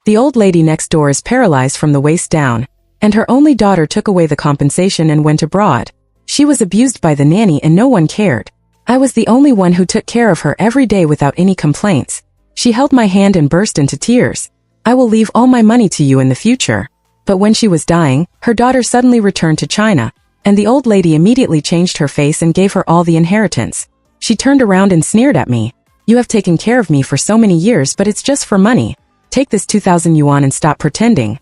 The old lady next door is paralyzed from the waist down, and her only daughter took away the compensation and went abroad. She was abused by the nanny and no one cared. I was the only one who took care of her every day without any complaints. She held my hand and burst into tears. I will leave all my money to you in the future. But when she was dying, her daughter suddenly returned to China, and the old lady immediately changed her face and gave her all the inheritance. She turned around and sneered at me. You have taken care of me for so many years, but it's just for money. Take this 2,000 yuan and stop pretending.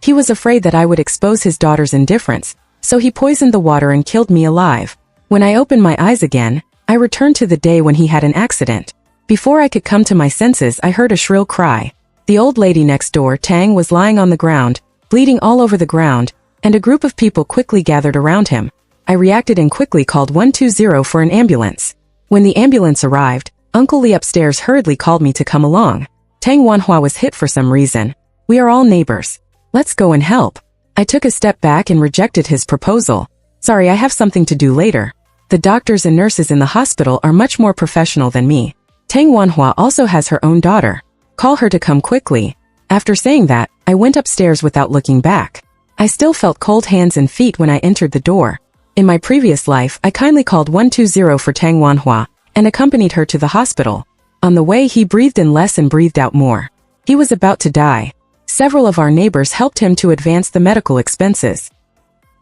He was afraid that I would expose his daughter's indifference, so he poisoned the water and killed me alive. When I opened my eyes again, I returned to the day when he had an accident. Before I could come to my senses, I heard a shrill cry. The old lady next door, Tang, was lying on the ground, bleeding all over the ground, and a group of people quickly gathered around him. I reacted and quickly called 120 for an ambulance. When the ambulance arrived, Uncle Li upstairs hurriedly called me to come along. Tang Wanhua was hit for some reason. We are all neighbors. Let's go and help. I took a step back and rejected his proposal. Sorry, I have something to do later. The doctors and nurses in the hospital are much more professional than me. Tang Wanhua also has her own daughter. Call her to come quickly. After saying that, I went upstairs without looking back. I still felt cold hands and feet when I entered the door. In my previous life, I kindly called 120 for Tang Wanhua and accompanied her to the hospital. On the way, he breathed in less and breathed out more. He was about to die. Several of our neighbors helped him to advance the medical expenses.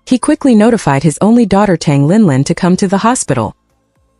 He quickly notified his only daughter Tang Linlin to come to the hospital.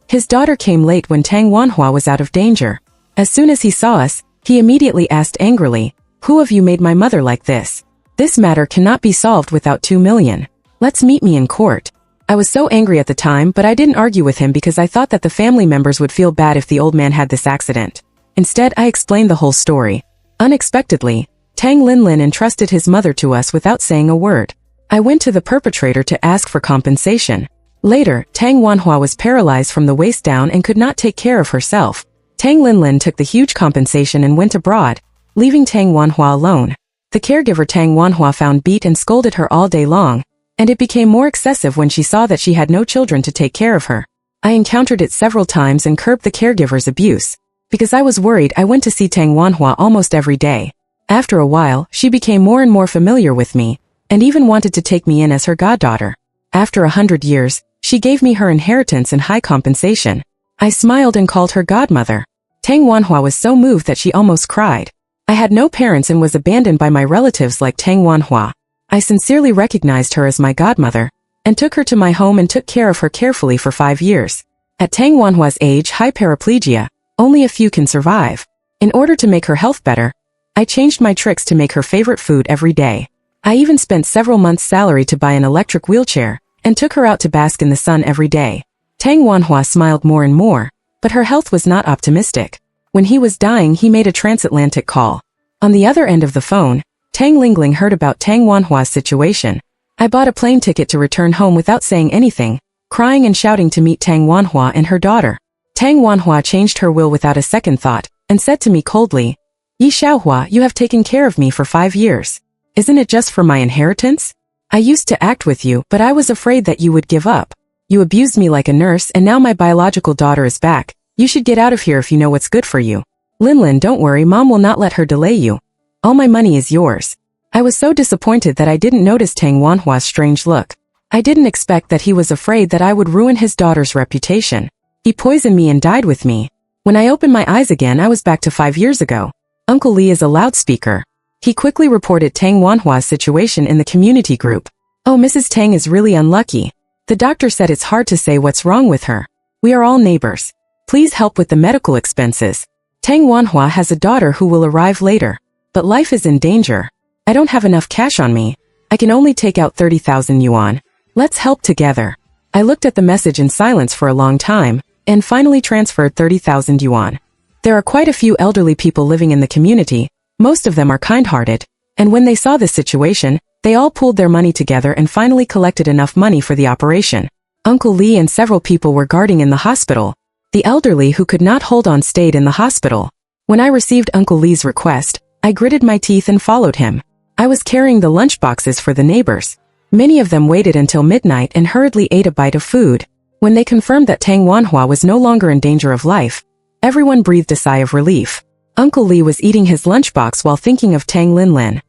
His daughter came late when Tang Wanhua was out of danger. As soon as he saw us, he immediately asked angrily, "Who of you made my mother like this? This matter cannot be solved without 2 million. Let's meet me in court." I was so angry at the time, but I didn't argue with him because I thought that the family members would feel bad if the old man had this accident. Instead, I explained the whole story. Unexpectedly, Tang Linlin entrusted his mother to us without saying a word. I went to the perpetrator to ask for compensation. Later, Tang Wanhua was paralyzed from the waist down and could not take care of herself. Tang Linlin took the huge compensation and went abroad, leaving Tang Wanhua alone. The caregiver Tang Wanhua found beat and scolded her all day long, and it became more excessive when she saw that she had no children to take care of her. I encountered it several times and curbed the caregiver's abuse. Because I was worried, I went to see Tang Wanhua almost every day. After a while, she became more and more familiar with me, and even wanted to take me in as her goddaughter. After 100 years, she gave me her inheritance and high compensation. I smiled and called her godmother. Tang Wanhua was so moved that she almost cried. I had no parents and was abandoned by my relatives like Tang Wanhua. I sincerely recognized her as my godmother, and took her to my home and took care of her carefully for 5 years. At Tang Wanhua's age, high paraplegia, only a few can survive. In order to make her health better, I changed my tricks to make her favorite food every day. I even spent several months' salary to buy an electric wheelchair, and took her out to bask in the sun every day. Tang Wanhua smiled more and more, but her health was not optimistic. When he was dying, he made a transatlantic call. On the other end of the phone, Tang Lingling heard about Tang Wanhua's situation. I bought a plane ticket to return home without saying anything, crying and shouting to meet Tang Wanhua and her daughter. Tang Wanhua changed her will without a second thought, and said to me coldly, "Yi Xiaohua, you have taken care of me for 5 years. Isn't it just for my inheritance? I used to act with you, but I was afraid that you would give up. You abused me like a nurse, and now my biological daughter is back. You should get out of here if you know what's good for you. Linlin, don't worry, Mom will not let her delay you. All my money is yours." I was so disappointed that I didn't notice Tang Wanhua's strange look. I didn't expect that he was afraid that I would ruin his daughter's reputation. He poisoned me and died with me. When I opened my eyes again, I was back to 5 years ago. Uncle Li is a loudspeaker. He quickly reported Tang Wanhua's situation in the community group. "Oh, Mrs. Tang is really unlucky. The doctor said it's hard to say what's wrong with her. We are all neighbors. Please help with the medical expenses. Tang Wanhua has a daughter who will arrive later. But life is in danger. I don't have enough cash on me. I can only take out 30,000 yuan. Let's help together." I looked at the message in silence for a long time, and finally transferred 30,000 yuan. There are quite a few elderly people living in the community. Most of them are kind-hearted, and when they saw this situation, they all pooled their money together and finally collected enough money for the operation. Uncle Li and several people were guarding in the hospital. The elderly who could not hold on stayed in the hospital. When I received Uncle Li's request, I gritted my teeth and followed him. I was carrying the lunch boxes for the neighbors. Many of them waited until midnight and hurriedly ate a bite of food. When they confirmed that Tang Wanhua was no longer in danger of life, everyone breathed a sigh of relief. Uncle Lee was eating his lunchbox while thinking of Tang Linlin.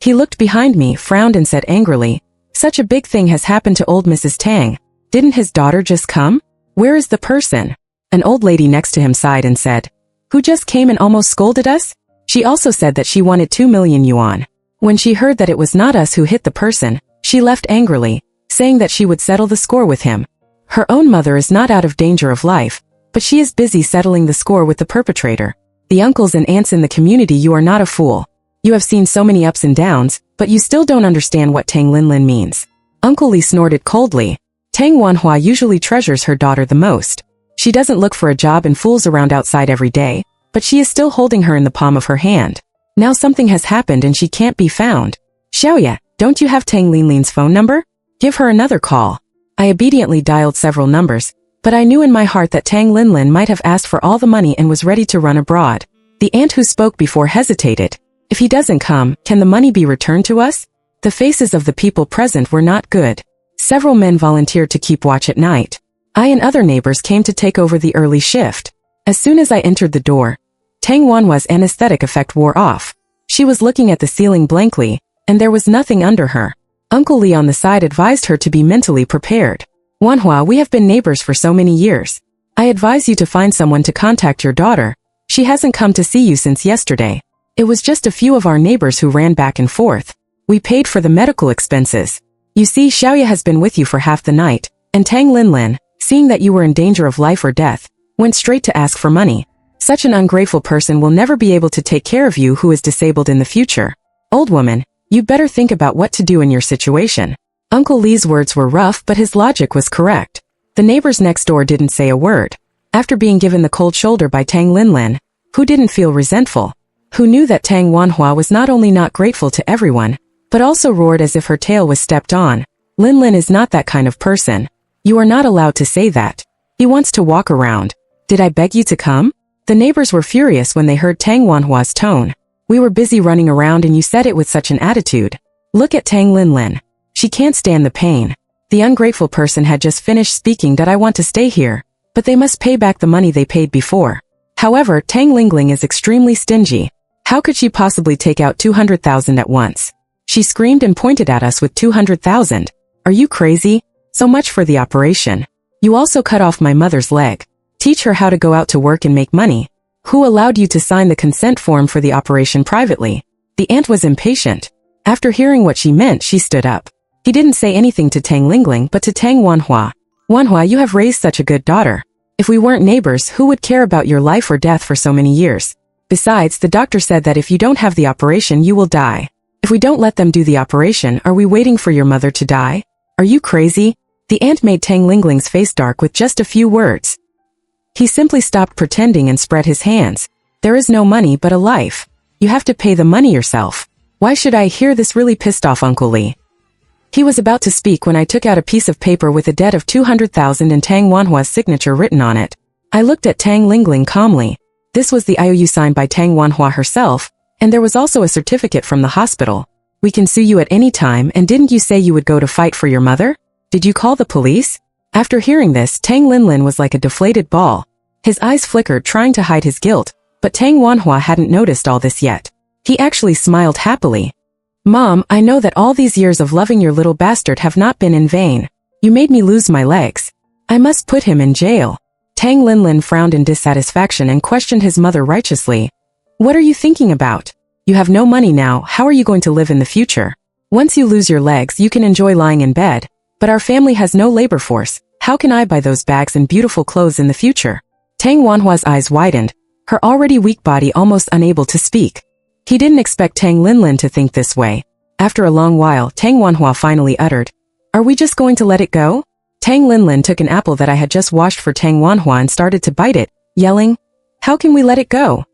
He looked behind me, frowned and said angrily, "Such a big thing has happened to old Mrs. Tang. Didn't his daughter just come? Where is the person?" An old lady next to him sighed and said, "Who just came and almost scolded us?" She also said that she wanted 2 million yuan. When she heard that it was not us who hit the person, she left angrily, saying that she would settle the score with him. Her own mother is not out of danger of life, but she is busy settling the score with the perpetrator. The uncles and aunts in the community, you are not a fool. You have seen so many ups and downs, but you still don't understand what Tang Linlin means. Uncle Lee snorted coldly. Tang Wanhua usually treasures her daughter the most. She doesn't look for a job and fools around outside every day, but she is still holding her in the palm of her hand. Now something has happened and she can't be found. Xiaoya, don't you have Tang Linlin's phone number? Give her another call. I obediently dialed several numbers, but I knew in my heart that Tang Linlin might have asked for all the money and was ready to run abroad. The aunt who spoke before hesitated. If he doesn't come, can the money be returned to us? The faces of the people present were not good. Several men volunteered to keep watch at night. I and other neighbors came to take over the early shift. As soon as I entered the door, Tang Wanhua's anesthetic effect wore off. She was looking at the ceiling blankly, and there was nothing under her. Uncle Lee on the side advised her to be mentally prepared. "Wanhua, we have been neighbors for so many years. I advise you to find someone to contact your daughter. She hasn't come to see you since yesterday. It was just a few of our neighbors who ran back and forth. We paid for the medical expenses. You see, Xiaoya has been with you for half the night, and Tang Linlin, seeing that you were in danger of life or death, went straight to ask for money. Such an ungrateful person will never be able to take care of you who is disabled in the future. Old woman, you better think about what to do in your situation." Uncle Lee's words were rough, but his logic was correct. The neighbors next door didn't say a word. After being given the cold shoulder by Tang Linlin, who didn't feel resentful, who knew that Tang Wanhua was not only not grateful to everyone, but also roared as if her tail was stepped on. "Linlin is not that kind of person. You are not allowed to say that. He wants to walk around. Did I beg you to come?" The neighbors were furious when they heard Tang Wanhua's tone. "We were busy running around and you said it with such an attitude. Look at Tang Linlin. She can't stand the pain. The ungrateful person had just finished speaking that I want to stay here, but they must pay back the money they paid before. However, Tang Lingling is extremely stingy. How could she possibly take out 200,000 at once? She screamed and pointed at us with 200,000. Are you crazy? So much for the operation. You also cut off my mother's leg. Teach her how to go out to work and make money. Who allowed you to sign the consent form for the operation privately?" The aunt was impatient. After hearing what she meant, she stood up. He didn't say anything to Tang Lingling but to Tang Wanhua. "Wanhua, you have raised such a good daughter. If we weren't neighbors, who would care about your life or death for so many years? Besides, the doctor said that if you don't have the operation, you will die. If we don't let them do the operation, are we waiting for your mother to die? Are you crazy?" The aunt made Tang Lingling's face dark with just a few words. He simply stopped pretending and spread his hands. "There is no money but a life. You have to pay the money yourself. Why should I hear this?" Really pissed off Uncle Lee. He was about to speak when I took out a piece of paper with a debt of 200,000 and Tang Wanhua's signature written on it. I looked at Tang Lingling calmly. This was the IOU signed by Tang Wanhua herself, and there was also a certificate from the hospital. "We can sue you at any time, and didn't you say you would go to fight for your mother? Did you call the police?" After hearing this, Tang Linlin was like a deflated ball. His eyes flickered trying to hide his guilt, but Tang Wanhua hadn't noticed all this yet. He actually smiled happily. "Mom, I know that all these years of loving your little bastard have not been in vain. You made me lose my legs. I must put him in jail." Tang Linlin frowned in dissatisfaction and questioned his mother righteously. "What are you thinking about? You have no money now, how are you going to live in the future? Once you lose your legs, you can enjoy lying in bed, but our family has no labor force. How can I buy those bags and beautiful clothes in the future?" Tang Wanhua's eyes widened, her already weak body almost unable to speak. He didn't expect Tang Linlin to think this way. After a long while, Tang Wanhua finally uttered, "Are we just going to let it go?" Tang Linlin took an apple that I had just washed for Tang Wanhua and started to bite it, yelling, "How can we let it go?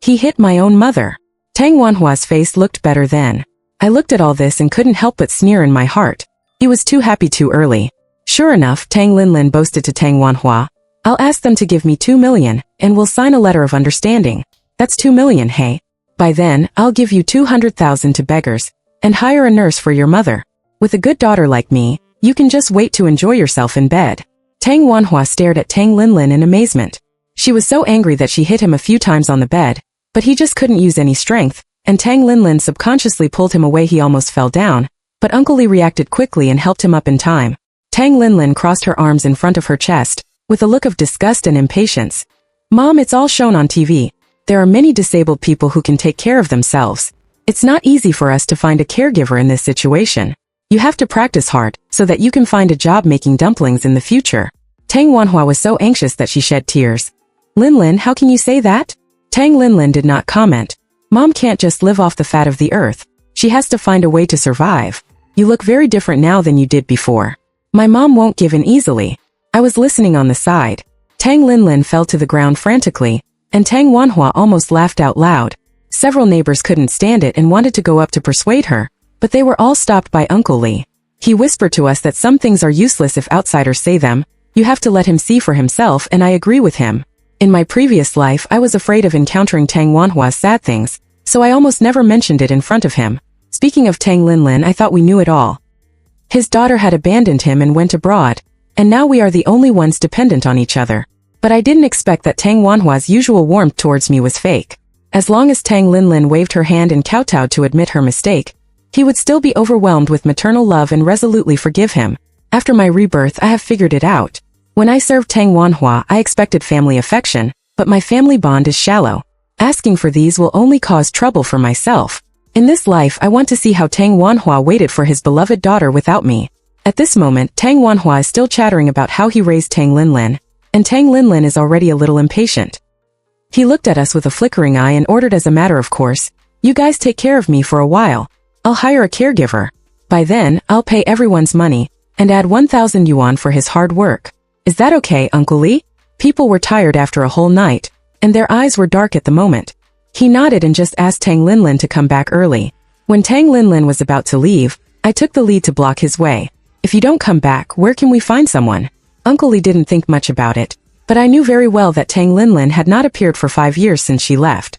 He hit my own mother." Tang Wanhua's face looked better then. I looked at all this and couldn't help but sneer in my heart. He was too happy too early. Sure enough, Tang Linlin boasted to Tang Wanhua, "I'll ask them to give me 2 million, and we'll sign a letter of understanding. That's 2 million, hey? By then, I'll give you 200,000 to beggars, and hire a nurse for your mother. With a good daughter like me, you can just wait to enjoy yourself in bed." Tang Wanhua stared at Tang Linlin in amazement. She was so angry that she hit him a few times on the bed, But he just couldn't use any strength, and Tang Linlin subconsciously pulled him away. He almost fell down, but Uncle Lee reacted quickly and helped him up in time. Tang Linlin crossed her arms in front of her chest, with a look of disgust and impatience. Mom, it's all shown on TV. There are many disabled people who can take care of themselves. It's not easy for us to find a caregiver in this situation. You have to practice hard, so that you can find a job making dumplings in the future. Tang Wanhua was so anxious that she shed tears. Linlin, how can you say that? Tang Linlin did not comment. Mom can't just live off the fat of the earth. She has to find a way to survive. You look very different now than you did before. My mom won't give in easily. I was listening on the side. Tang Linlin fell to the ground frantically, and Tang Wanhua almost laughed out loud. Several neighbors couldn't stand it and wanted to go up to persuade her, but they were all stopped by Uncle Lee. He whispered to us that some things are useless if outsiders say them. You have to let him see for himself, and I agree with him. In my previous life, I was afraid of encountering Tang Wanhua's sad things, so I almost never mentioned it in front of him. Speaking of Tang Linlin, I thought we knew it all. His daughter had abandoned him and went abroad, and now we are the only ones dependent on each other. But I didn't expect that Tang Wanhua's usual warmth towards me was fake. As long as Tang Linlin waved her hand and kowtowed to admit her mistake, he would still be overwhelmed with maternal love and resolutely forgive him. After my rebirth, I have figured it out. When I served Tang Wanhua, I expected family affection, but my family bond is shallow. Asking for these will only cause trouble for myself. In this life, I want to see how Tang Wanhua waited for his beloved daughter without me. At this moment, Tang Wanhua is still chattering about how he raised Tang Linlin, and Tang Linlin is already a little impatient. He looked at us with a flickering eye and ordered as a matter of course, "You guys take care of me for a while. I'll hire a caregiver. By then, I'll pay everyone's money, and add 1,000 yuan for his hard work. Is that okay, Uncle Lee?" People were tired after a whole night, and their eyes were dark at the moment. He nodded and just asked Tang Linlin to come back early. When Tang Linlin was about to leave, I took the lead to block his way. "If you don't come back, where can we find someone?" Uncle Lee didn't think much about it, but I knew very well that Tang Linlin had not appeared for 5 years since she left.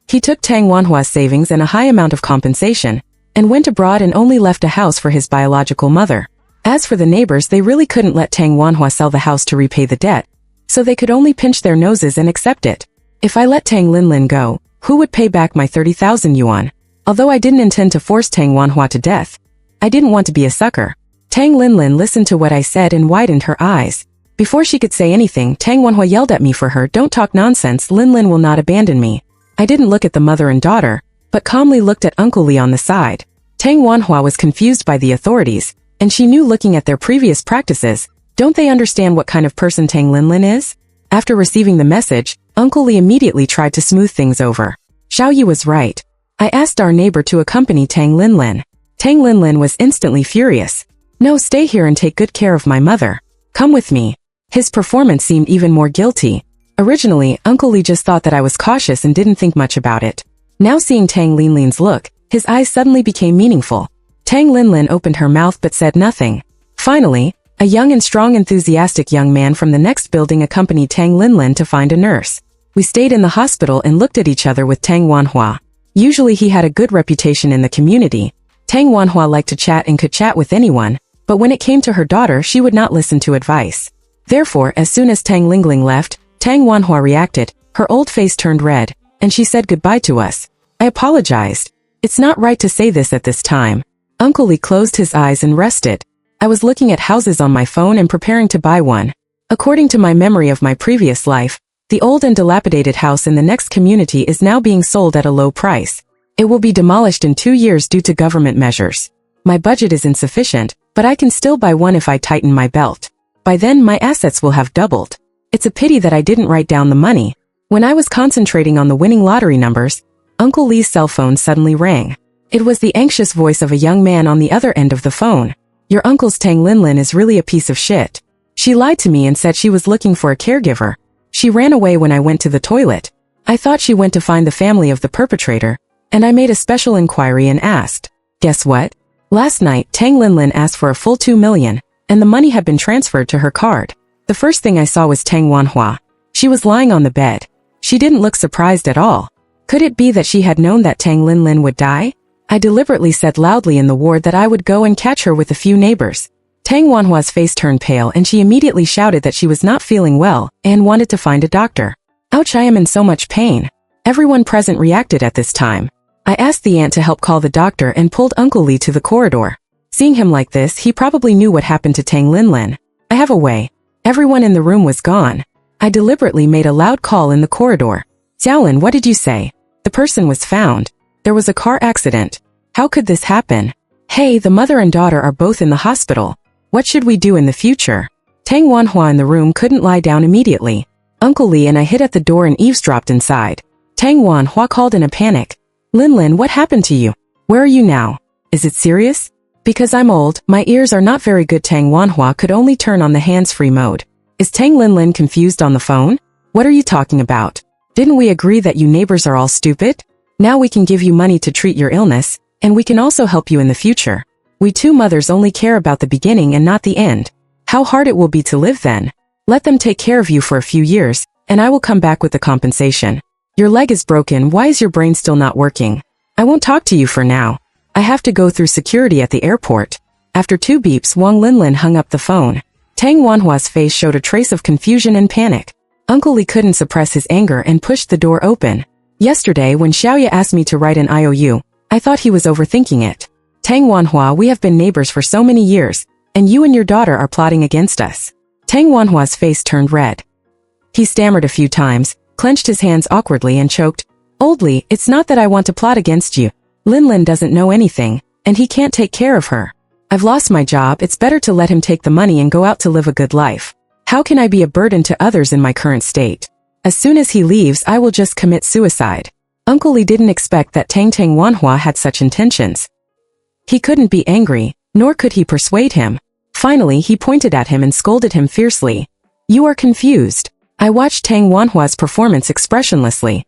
He took Tang Wanhua's savings and a high amount of compensation, and went abroad and only left a house for his biological mother. As for the neighbors, they really couldn't let Tang Wanhua sell the house to repay the debt, so they could only pinch their noses and accept it. If I let Tang Linlin go, who would pay back my 30,000 yuan? Although I didn't intend to force Tang Wanhua to death, I didn't want to be a sucker. Tang Linlin listened to what I said and widened her eyes. Before she could say anything, Tang Wanhua yelled at me for her, "Don't talk nonsense, Linlin will not abandon me." I didn't look at the mother and daughter, but calmly looked at Uncle Lee on the side. Tang Wanhua was confused by the authorities, and she knew looking at their previous practices, don't they understand what kind of person Tang Linlin is? After receiving the message, Uncle Lee immediately tried to smooth things over. Xiao Yi was right. I asked our neighbor to accompany Tang Linlin. Tang Linlin was instantly furious. "No, stay here and take good care of my mother. Come with me." His performance seemed even more guilty. Originally, Uncle Lee just thought that I was cautious and didn't think much about it. Now seeing Tang Linlin's look, his eyes suddenly became meaningful. Tang Linlin opened her mouth but said nothing. Finally, a young and strong enthusiastic young man from the next building accompanied Tang Linlin to find a nurse. We stayed in the hospital and looked at each other with Tang Wanhua. Usually he had a good reputation in the community. Tang Wanhua liked to chat and could chat with anyone, but when it came to her daughter, she would not listen to advice. Therefore, as soon as Tang Lingling left, Tang Wanhua reacted, her old face turned red, and she said goodbye to us. I apologized. It's not right to say this at this time. Uncle Lee closed his eyes and rested. I was looking at houses on my phone and preparing to buy one. According to my memory of my previous life, the old and dilapidated house in the next community is now being sold at a low price. It will be demolished in 2 years due to government measures. My budget is insufficient, but I can still buy one if I tighten my belt. By then my assets will have doubled. It's a pity that I didn't write down the money. When I was concentrating on the winning lottery numbers, Uncle Lee's cell phone suddenly rang. It was the anxious voice of a young man on the other end of the phone. Your uncle's Tang Linlin is really a piece of shit. She lied to me and said she was looking for a caregiver. She ran away when I went to the toilet. I thought she went to find the family of the perpetrator, and I made a special inquiry and asked. Guess what? Last night, Tang Linlin asked for a full 2 million, and the money had been transferred to her card. The first thing I saw was Tang Wanhua. She was lying on the bed. She didn't look surprised at all. Could it be that she had known that Tang Linlin would die? I deliberately said loudly in the ward that I would go and catch her with a few neighbors. Tang Wanhua's face turned pale and she immediately shouted that she was not feeling well and wanted to find a doctor. Ouch, I am in so much pain. Everyone present reacted at this time. I asked the aunt to help call the doctor and pulled Uncle Lee to the corridor. Seeing him like this, he probably knew what happened to Tang Linlin. I have a way. Everyone in the room was gone. I deliberately made a loud call in the corridor. Xiaolin, what did you say? The person was found. There was a car accident. How could this happen? Hey, the mother and daughter are both in the hospital. What should we do in the future? Tang Wanhua in the room couldn't lie down immediately. Uncle Lee and I hid at the door and eavesdropped inside. Tang Wanhua called in a panic. Linlin, what happened to you? Where are you now? Is it serious? Because I'm old, my ears are not very good. Tang Wanhua could only turn on the hands-free mode. Is Tang Linlin confused on the phone? What are you talking about? Didn't we agree that you neighbors are all stupid? Now we can give you money to treat your illness, and we can also help you in the future. We two mothers only care about the beginning and not the end. How hard it will be to live then. Let them take care of you for a few years, and I will come back with the compensation. Your leg is broken, why is your brain still not working? I won't talk to you for now. I have to go through security at the airport. After 2 beeps, Wang Linlin hung up the phone. Tang Wanhua's face showed a trace of confusion and panic. Uncle Lee couldn't suppress his anger and pushed the door open. Yesterday, when Xiaoya asked me to write an IOU, I thought he was overthinking it. Tang Wanhua, we have been neighbors for so many years, and you and your daughter are plotting against us. Tang Wanhua's face turned red. He stammered a few times, clenched his hands awkwardly and choked. Old Lee, it's not that I want to plot against you. Linlin doesn't know anything, and he can't take care of her. I've lost my job, it's better to let him take the money and go out to live a good life. How can I be a burden to others in my current state? As soon as he leaves, I will just commit suicide. Uncle Lee didn't expect that Tang Wanhua had such intentions. He couldn't be angry, nor could he persuade him. Finally, he pointed at him and scolded him fiercely. You are confused. I watched Tang Wanhua's performance expressionlessly.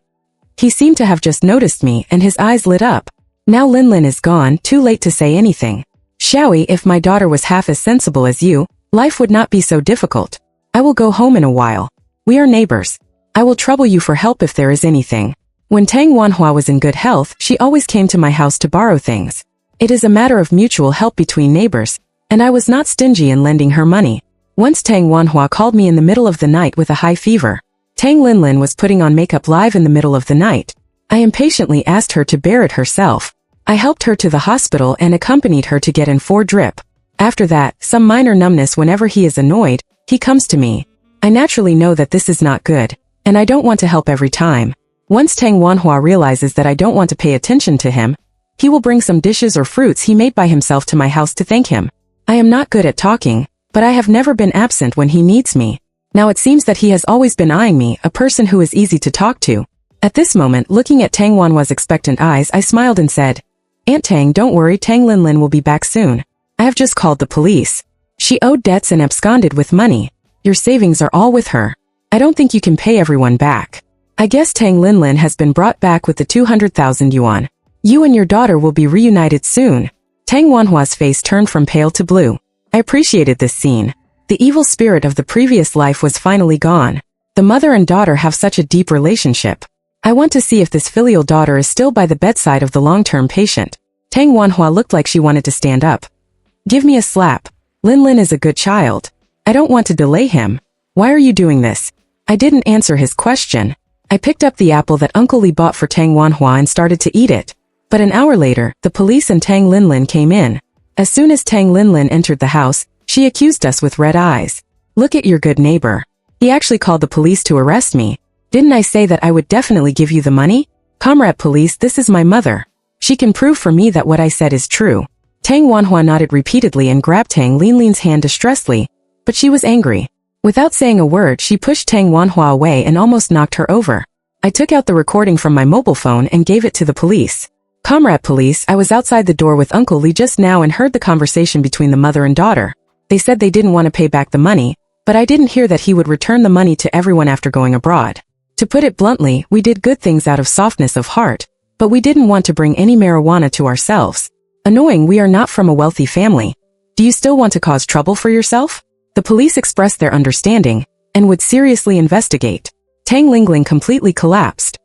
He seemed to have just noticed me, and his eyes lit up. Now Linlin is gone, too late to say anything. Xiaoyi, if my daughter was half as sensible as you, life would not be so difficult. I will go home in a while. We are neighbors. I will trouble you for help if there is anything. When Tang Wanhua was in good health, she always came to my house to borrow things. It is a matter of mutual help between neighbors, and I was not stingy in lending her money. Once Tang Wanhua called me in the middle of the night with a high fever. Tang Linlin was putting on makeup live in the middle of the night. I impatiently asked her to bear it herself. I helped her to the hospital and accompanied her to get in 4 drip. After that, some minor numbness whenever he is annoyed, he comes to me. I naturally know that this is not good, and I don't want to help every time. Once Tang Wanhua realizes that I don't want to pay attention to him, he will bring some dishes or fruits he made by himself to my house to thank him. I am not good at talking, but I have never been absent when he needs me. Now it seems that he has always been eyeing me, a person who is easy to talk to. At this moment, looking at Tang Wanhua's expectant eyes, I smiled and said, Aunt Tang, don't worry, Tang Linlin will be back soon. I have just called the police. She owed debts and absconded with money. Your savings are all with her. I don't think you can pay everyone back. I guess Tang Linlin has been brought back with the 200,000 yuan. You and your daughter will be reunited soon. Tang Wanhua's face turned from pale to blue. I appreciated this scene. The evil spirit of the previous life was finally gone. The mother and daughter have such a deep relationship. I want to see if this filial daughter is still by the bedside of the long-term patient. Tang Wanhua looked like she wanted to stand up. Give me a slap. Linlin is a good child. I don't want to delay him. Why are you doing this? I didn't answer his question. I picked up the apple that Uncle Lee bought for Tang Wanhua and started to eat it. But an hour later, the police and Tang Linlin came in. As soon as Tang Linlin entered the house, she accused us with red eyes. Look at your good neighbor. He actually called the police to arrest me. Didn't I say that I would definitely give you the money? Comrade police, this is my mother. She can prove for me that what I said is true. Tang Wanhua nodded repeatedly and grabbed Tang Linlin's hand distressfully, but she was angry. Without saying a word, she pushed Tang Wanhua away and almost knocked her over. I took out the recording from my mobile phone and gave it to the police. Comrade police, I was outside the door with Uncle Lee just now and heard the conversation between the mother and daughter. They said they didn't want to pay back the money, but I didn't hear that he would return the money to everyone after going abroad. To put it bluntly, we did good things out of softness of heart, but we didn't want to bring any marijuana to ourselves. Annoying, we are not from a wealthy family. Do you still want to cause trouble for yourself? The police expressed their understanding, and would seriously investigate. Tang Linlin completely collapsed.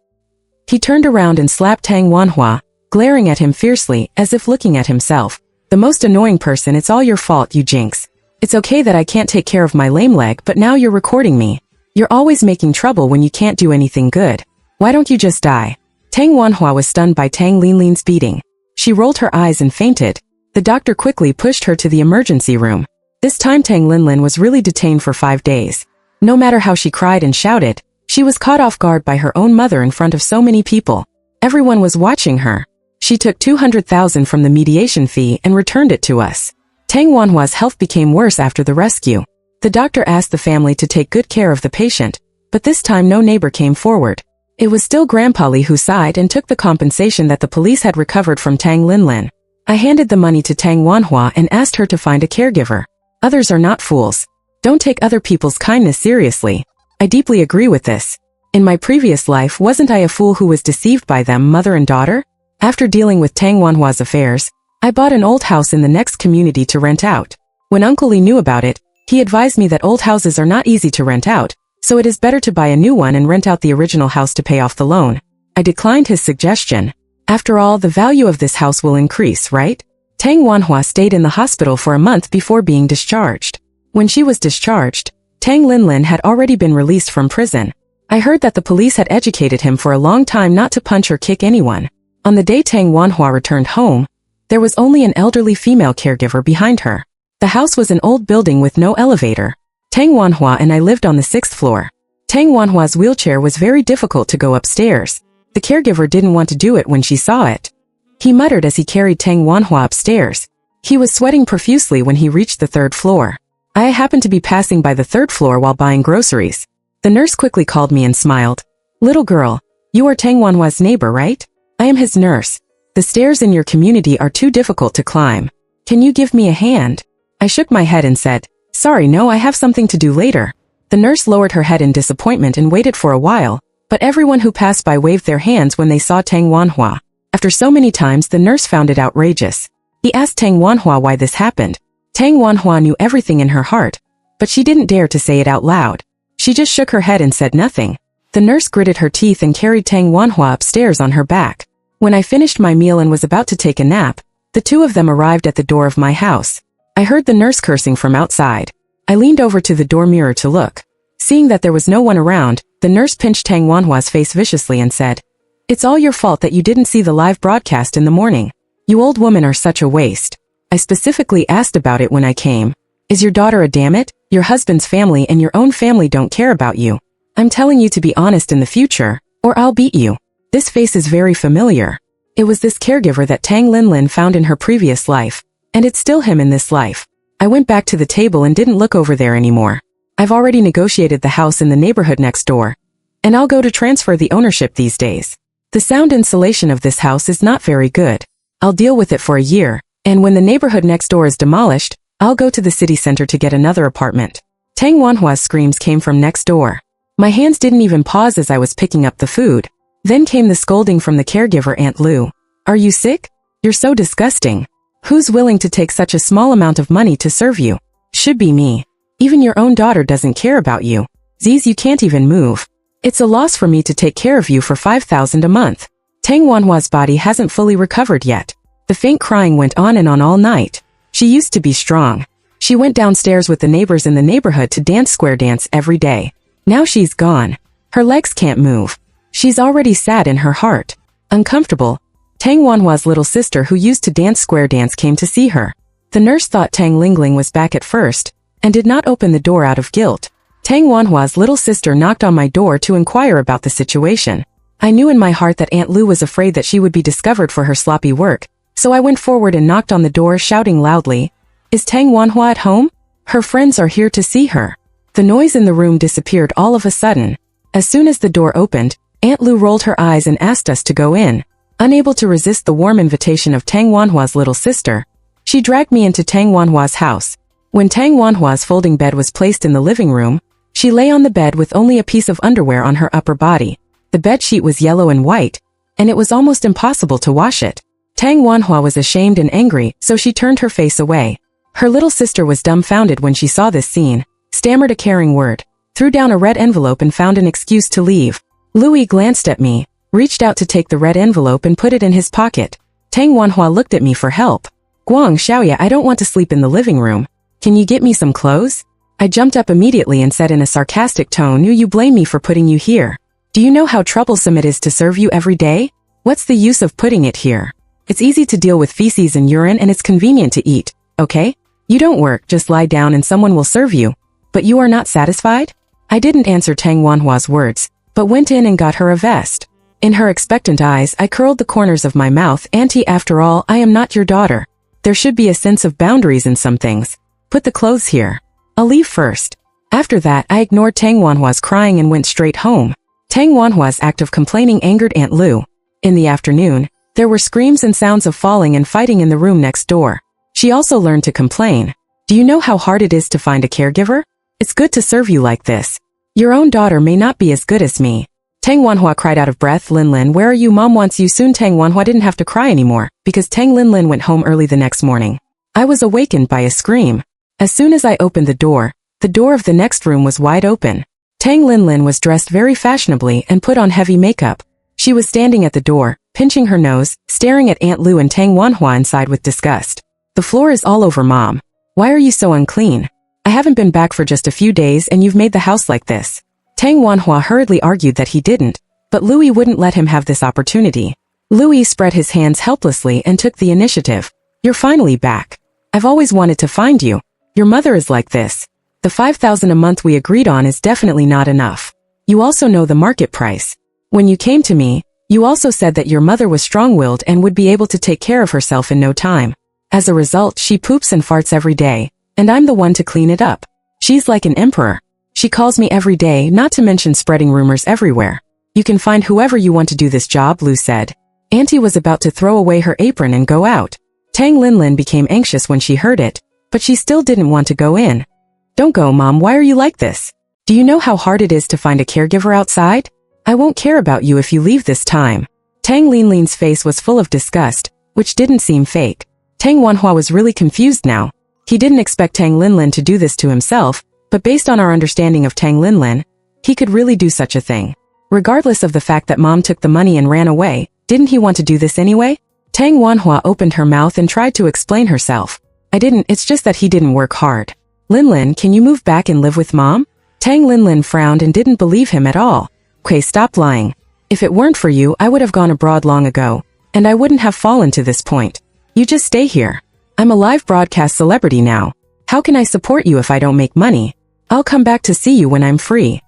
He turned around and slapped Tang Wanhua, glaring at him fiercely, as if looking at himself. The most annoying person, it's all your fault, you jinx. It's okay that I can't take care of my lame leg, but now you're recording me. You're always making trouble when you can't do anything good. Why don't you just die? Tang Wanhua was stunned by Tang Linlin's beating. She rolled her eyes and fainted. The doctor quickly pushed her to the emergency room. This time Tang Linlin was really detained for 5 days. No matter how she cried and shouted, she was caught off guard by her own mother in front of so many people. Everyone was watching her. She took 200,000 from the mediation fee and returned it to us. Tang Wanhua's health became worse after the rescue. The doctor asked the family to take good care of the patient, but this time no neighbor came forward. It was still Grandpa Li who sighed and took the compensation that the police had recovered from Tang Linlin. I handed the money to Tang Wanhua and asked her to find a caregiver. Others are not fools. Don't take other people's kindness seriously. I deeply agree with this. In my previous life, wasn't I a fool who was deceived by them, mother and daughter? After dealing with Tang Wanhua's affairs, I bought an old house in the next community to rent out. When Uncle Li knew about it, he advised me that old houses are not easy to rent out, so it is better to buy a new one and rent out the original house to pay off the loan. I declined his suggestion. After all, the value of this house will increase, right? Tang Wanhua stayed in the hospital for a month before being discharged. When she was discharged, Tang Linlin had already been released from prison. I heard that the police had educated him for a long time not to punch or kick anyone. On the day Tang Wanhua returned home, there was only an elderly female caregiver behind her. The house was an old building with no elevator. Tang Wanhua and I lived on the 6th floor. Tang Wanhua's wheelchair was very difficult to go upstairs. The caregiver didn't want to do it when she saw it. He muttered as he carried Tang Wanhua upstairs. He was sweating profusely when he reached the 3rd floor. I happened to be passing by the 3rd floor while buying groceries. The nurse quickly called me and smiled. "Little girl, you are Tang Wanhua's neighbor, right? I am his nurse. The stairs in your community are too difficult to climb. Can you give me a hand?" I shook my head and said, "Sorry, no, I have something to do later." The nurse lowered her head in disappointment and waited for a while, but everyone who passed by waved their hands when they saw Tang Wanhua. After so many times, the nurse found it outrageous. He asked Tang Wanhua why this happened. Tang Wanhua knew everything in her heart, but she didn't dare to say it out loud. She just shook her head and said nothing. The nurse gritted her teeth and carried Tang Wanhua upstairs on her back. When I finished my meal and was about to take a nap, the two of them arrived at the door of my house. I heard the nurse cursing from outside. I leaned over to the door mirror to look. Seeing that there was no one around, the nurse pinched Tang Wanhua's face viciously and said, "It's all your fault that you didn't see the live broadcast in the morning. You old women are such a waste. I specifically asked about it when I came. Is your daughter a dammit? Your husband's family and your own family don't care about you. I'm telling you to be honest in the future, or I'll beat you." This face is very familiar. It was this caregiver that Tang Linlin found in her previous life, and it's still him in this life. I went back to the table and didn't look over there anymore. I've already negotiated the house in the neighborhood next door, and I'll go to transfer the ownership these days. The sound insulation of this house is not very good. I'll deal with it for a year, and when the neighborhood next door is demolished, I'll go to the city center to get another apartment. Tang Wanhua's screams came from next door. My hands didn't even pause as I was picking up the food. Then came the scolding from the caregiver, Aunt Lu. "Are you sick? You're so disgusting. Who's willing to take such a small amount of money to serve you? Should be me. Even your own daughter doesn't care about you. Ziz, you can't even move. It's a loss for me to take care of you for 5,000 a month." Tang Wanhua's body hasn't fully recovered yet. The faint crying went on and on all night. She used to be strong. She went downstairs with the neighbors in the neighborhood to dance square dance every day. Now she's gone. Her legs can't move. She's already sad in her heart. Uncomfortable. Tang Wanhua's little sister who used to dance square dance came to see her. The nurse thought Tang Lingling was back at first, and did not open the door out of guilt. Tang Wanhua's little sister knocked on my door to inquire about the situation. I knew in my heart that Aunt Lu was afraid that she would be discovered for her sloppy work, so I went forward and knocked on the door shouting loudly, "Is Tang Wanhua at home? Her friends are here to see her." The noise in the room disappeared all of a sudden. As soon as the door opened, Aunt Lu rolled her eyes and asked us to go in. Unable to resist the warm invitation of Tang Wanhua's little sister, she dragged me into Tang Wanhua's house. When Tang Wanhua's folding bed was placed in the living room, she lay on the bed with only a piece of underwear on her upper body. The bed sheet was yellow and white, and it was almost impossible to wash it. Tang Wanhua was ashamed and angry, so she turned her face away. Her little sister was dumbfounded when she saw this scene, stammered a caring word, threw down a red envelope and found an excuse to leave. Louis glanced at me, reached out to take the red envelope and put it in his pocket. Tang Wanhua looked at me for help. "Guang Xiaoya, I don't want to sleep in the living room. Can you get me some clothes?" I jumped up immediately and said in a sarcastic tone, "You blame me for putting you here. Do you know how troublesome it is to serve you every day? What's the use of putting it here? It's easy to deal with feces and urine and it's convenient to eat, okay? You don't work, just lie down and someone will serve you. But you are not satisfied? I didn't answer Tang Wanhua's words, but went in and got her a vest. In her expectant eyes, I curled the corners of my mouth. Auntie, after all, I am not your daughter. There should be a sense of boundaries in some things. Put the clothes here. I'll leave first. After that, I ignored Tang Wanhua's crying and went straight home. Tang Wanhua's act of complaining angered Aunt Lu. In the afternoon, there were screams and sounds of falling and fighting in the room next door. She also learned to complain. Do you know how hard it is to find a caregiver? It's good to serve you like this. Your own daughter may not be as good as me. Tang Wanhua cried out of breath. Lin Lin, where are you? Mom wants you soon. Tang Wanhua didn't have to cry anymore, because Tang Lin Lin went home early the next morning. I was awakened by a scream. As soon as I opened the door of the next room was wide open. Tang Lin Lin was dressed very fashionably and put on heavy makeup. She was standing at the door, pinching her nose, staring at Aunt Lu and Tang Wanhua inside with disgust. The floor is all over, Mom. Why are you so unclean? I haven't been back for just a few days and you've made the house like this. Tang Wanhua hurriedly argued that he didn't, but Louis wouldn't let him have this opportunity. Louis spread his hands helplessly and took the initiative. You're finally back. I've always wanted to find you. Your mother is like this. The 5,000 a month we agreed on is definitely not enough. You also know the market price. When you came to me, you also said that your mother was strong-willed and would be able to take care of herself in no time. As a result, she poops and farts every day, and I'm the one to clean it up. She's like an emperor. She calls me every day, not to mention spreading rumors everywhere. You can find whoever you want to do this job, Lu said. Auntie was about to throw away her apron and go out. Tang Lin Lin became anxious when she heard it, but she still didn't want to go in. Don't go, Mom, why are you like this? Do you know how hard it is to find a caregiver outside? I won't care about you if you leave this time. Tang Lin Lin's face was full of disgust, which didn't seem fake. Tang Wanhua was really confused now. He didn't expect Tang Lin Lin to do this to himself, but based on our understanding of Tang Lin Lin, he could really do such a thing. Regardless of the fact that Mom took the money and ran away, didn't he want to do this anyway? Tang Wanhua opened her mouth and tried to explain herself. I didn't, it's just that he didn't work hard. Lin Lin, can you move back and live with Mom? Tang Lin Lin frowned and didn't believe him at all. Okay, stop lying. If it weren't for you, I would have gone abroad long ago, and I wouldn't have fallen to this point. You just stay here. I'm a live broadcast celebrity now. How can I support you if I don't make money? I'll come back to see you when I'm free.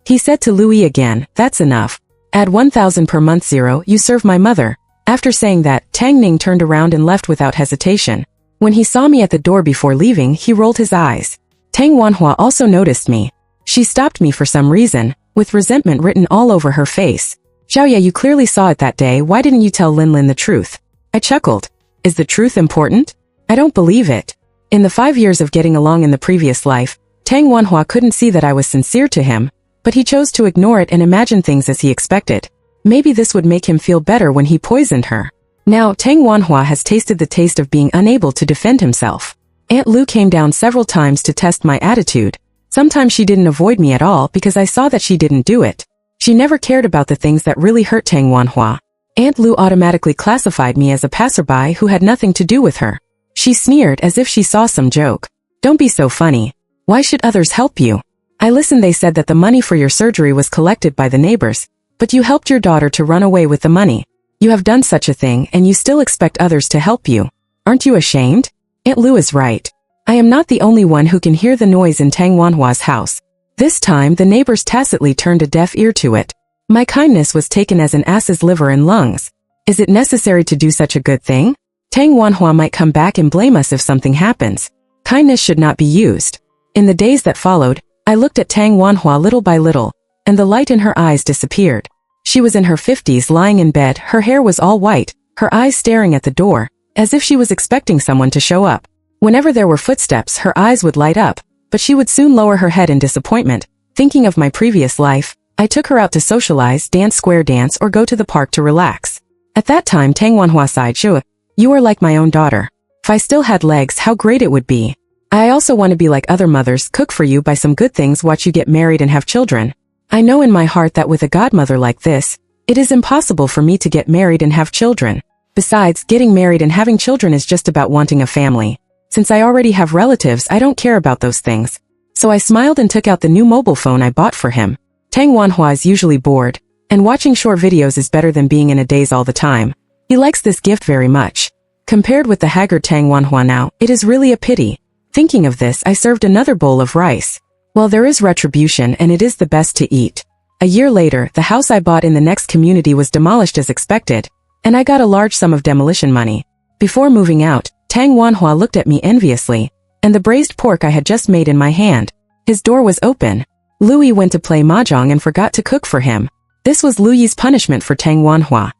He said to Louis again, that's enough. Add 1,000 per month. 0, you serve my mother. After saying that, Tang Ning turned around and left without hesitation. When he saw me at the door before leaving, he rolled his eyes. Tang Wanhua also noticed me. She stopped me for some reason, with resentment written all over her face. Xiaoya, you clearly saw it that day, why didn't you tell Lin Lin the truth? I chuckled. Is the truth important? I don't believe it. In the 5 years of getting along in the previous life, Tang Wanhua couldn't see that I was sincere to him, but he chose to ignore it and imagine things as he expected. Maybe this would make him feel better when he poisoned her. Now, Tang Wanhua has tasted the taste of being unable to defend himself. Aunt Lu came down several times to test my attitude. Sometimes she didn't avoid me at all because I saw that she didn't do it. She never cared about the things that really hurt Tang Wanhua. Aunt Lu automatically classified me as a passerby who had nothing to do with her. She sneered as if she saw some joke. Don't be so funny. Why should others help you? I listened. They said that the money for your surgery was collected by the neighbors, but you helped your daughter to run away with the money. You have done such a thing and you still expect others to help you. Aren't you ashamed? Aunt Lu is right. I am not the only one who can hear the noise in Tang Wanhua's house. This time the neighbors tacitly turned a deaf ear to it. My kindness was taken as an ass's liver and lungs. Is it necessary to do such a good thing? Tang Wanhua might come back and blame us if something happens. Kindness should not be used. In the days that followed, I looked at Tang Wanhua little by little, and the light in her eyes disappeared. She was in her 50s lying in bed, her hair was all white, her eyes staring at the door, as if she was expecting someone to show up. Whenever there were footsteps, her eyes would light up, but she would soon lower her head in disappointment. Thinking of my previous life, I took her out to socialize, dance square dance, or go to the park to relax. At that time, Tang Wanhua sighed, "Shua, you are like my own daughter. If I still had legs, how great it would be. I also want to be like other mothers, cook for you, buy some good things, watch you get married and have children. I know in my heart that with a godmother like this, it is impossible for me to get married and have children. Besides, getting married and having children is just about wanting a family. Since I already have relatives, I don't care about those things." So I smiled and took out the new mobile phone I bought for him. Tang Wanhua is usually bored, and watching short videos is better than being in a daze all the time. He likes this gift very much. Compared with the haggard Tang Wanhua now, it is really a pity. Thinking of this, I served another bowl of rice. Well, there is retribution and it is the best to eat. A year later, the house I bought in the next community was demolished as expected, and I got a large sum of demolition money. Before moving out, Tang Wanhua looked at me enviously, and the braised pork I had just made in my hand. His door was open. Louis went to play mahjong and forgot to cook for him. This was Louis's punishment for Tang Wanhua.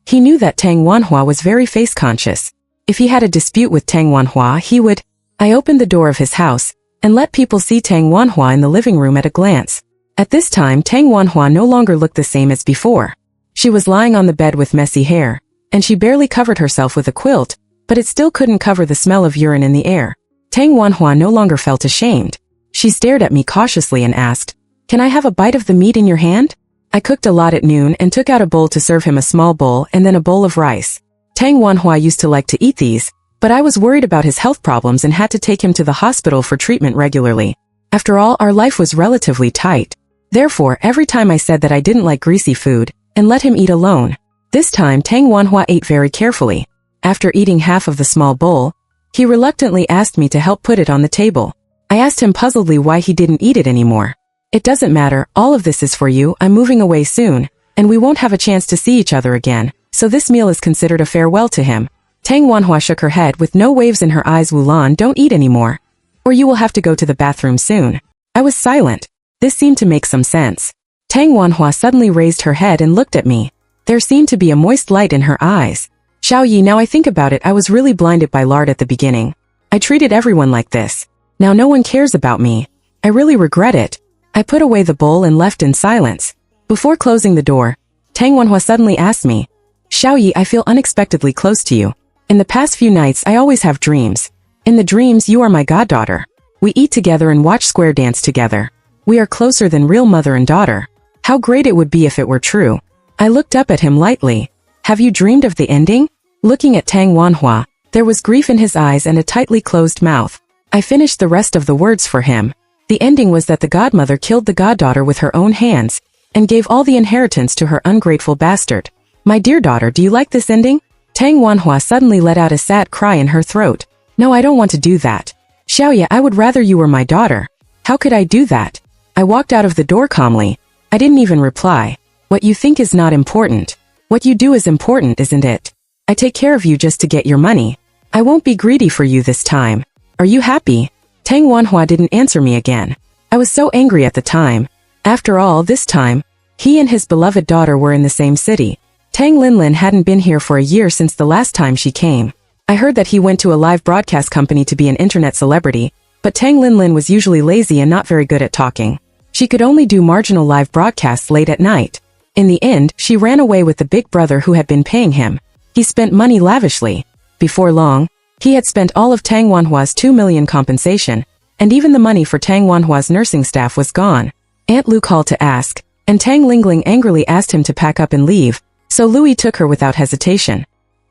He knew that Tang Wanhua was very face-conscious. If he had a dispute with Tang Wanhua, he would... I opened the door of his house, and let people see Tang Wanhua in the living room at a glance. At this time, Tang Wanhua no longer looked the same as before. She was lying on the bed with messy hair, and she barely covered herself with a quilt, but it still couldn't cover the smell of urine in the air. Tang Wanhua no longer felt ashamed. She stared at me cautiously and asked, "Can I have a bite of the meat in your hand?" I cooked a lot at noon and took out a bowl to serve him, a small bowl and then a bowl of rice. Tang Wanhua used to like to eat these, but I was worried about his health problems and had to take him to the hospital for treatment regularly. After all, our life was relatively tight. Therefore, every time I said that I didn't like greasy food, and let him eat alone. This time Tang Wanhua ate very carefully. After eating half of the small bowl, he reluctantly asked me to help put it on the table. I asked him puzzledly why he didn't eat it anymore. "It doesn't matter, all of this is for you, I'm moving away soon, and we won't have a chance to see each other again, so this meal is considered a farewell to him." Tang Wanhua shook her head with no waves in her eyes. "Wulan, don't eat anymore, or you will have to go to the bathroom soon." I was silent. This seemed to make some sense. Tang Wanhua suddenly raised her head and looked at me. There seemed to be a moist light in her eyes. "Xiaoyi, now I think about it, I was really blinded by lard at the beginning. I treated everyone like this. Now no one cares about me. I really regret it." I put away the bowl and left in silence. Before closing the door, Tang Wanhua suddenly asked me, "Xiaoyi, I feel unexpectedly close to you. In the past few nights I always have dreams. In the dreams you are my goddaughter. We eat together and watch square dance together. We are closer than real mother and daughter. How great it would be if it were true." I looked up at him lightly. "Have you dreamed of the ending?" Looking at Tang Wanhua, there was grief in his eyes and a tightly closed mouth. I finished the rest of the words for him. The ending was that the godmother killed the goddaughter with her own hands, and gave all the inheritance to her ungrateful bastard. "My dear daughter, do you like this ending?" Tang Wanhua suddenly let out a sad cry in her throat. "No, I don't want to do that. Xiaoya, I would rather you were my daughter. How could I do that?" I walked out of the door calmly. I didn't even reply. "What you think is not important. What you do is important, isn't it? I take care of you just to get your money. I won't be greedy for you this time. Are you happy?" Tang Wanhua didn't answer me again. I was so angry at the time. After all, this time, he and his beloved daughter were in the same city. Tang Linlin hadn't been here for a year since the last time she came. I heard that he went to a live broadcast company to be an internet celebrity, but Tang Linlin was usually lazy and not very good at talking. She could only do marginal live broadcasts late at night. In the end, she ran away with the big brother who had been paying him. He spent money lavishly. Before long, he had spent all of Tang Wanhua's 2 million compensation, and even the money for Tang Wanhua's nursing staff was gone. Aunt Lu called to ask, and Tang Lingling angrily asked him to pack up and leave, so Louis took her without hesitation.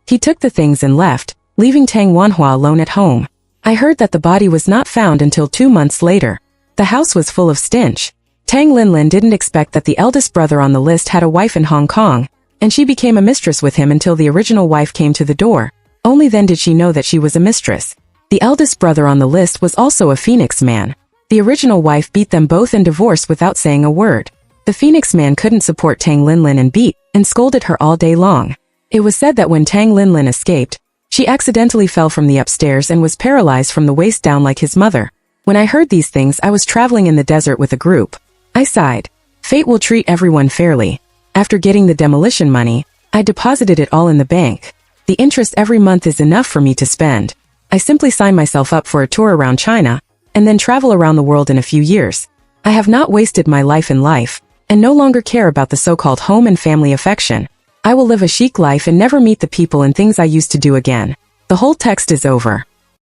He took the things and left, leaving Tang Wanhua alone at home. I heard that the body was not found until 2 months later. The house was full of stench. Tang Linlin didn't expect that the eldest brother on the list had a wife in Hong Kong, and she became a mistress with him until the original wife came to the door. Only then did she know that she was a mistress. The eldest brother on the list was also a Phoenix man. The original wife beat them both and divorced without saying a word. The Phoenix man couldn't support Tang Linlin and beat and scolded her all day long. It was said that when Tang Linlin escaped, she accidentally fell from the upstairs and was paralyzed from the waist down like his mother. When I heard these things, I was traveling in the desert with a group. I sighed. Fate will treat everyone fairly. After getting the demolition money, I deposited it all in the bank. The interest every month is enough for me to spend. I simply sign myself up for a tour around China, and then travel around the world in a few years. I have not wasted my life in life, and no longer care about the so-called home and family affection. I will live a chic life and never meet the people and things I used to do again. The whole text is over.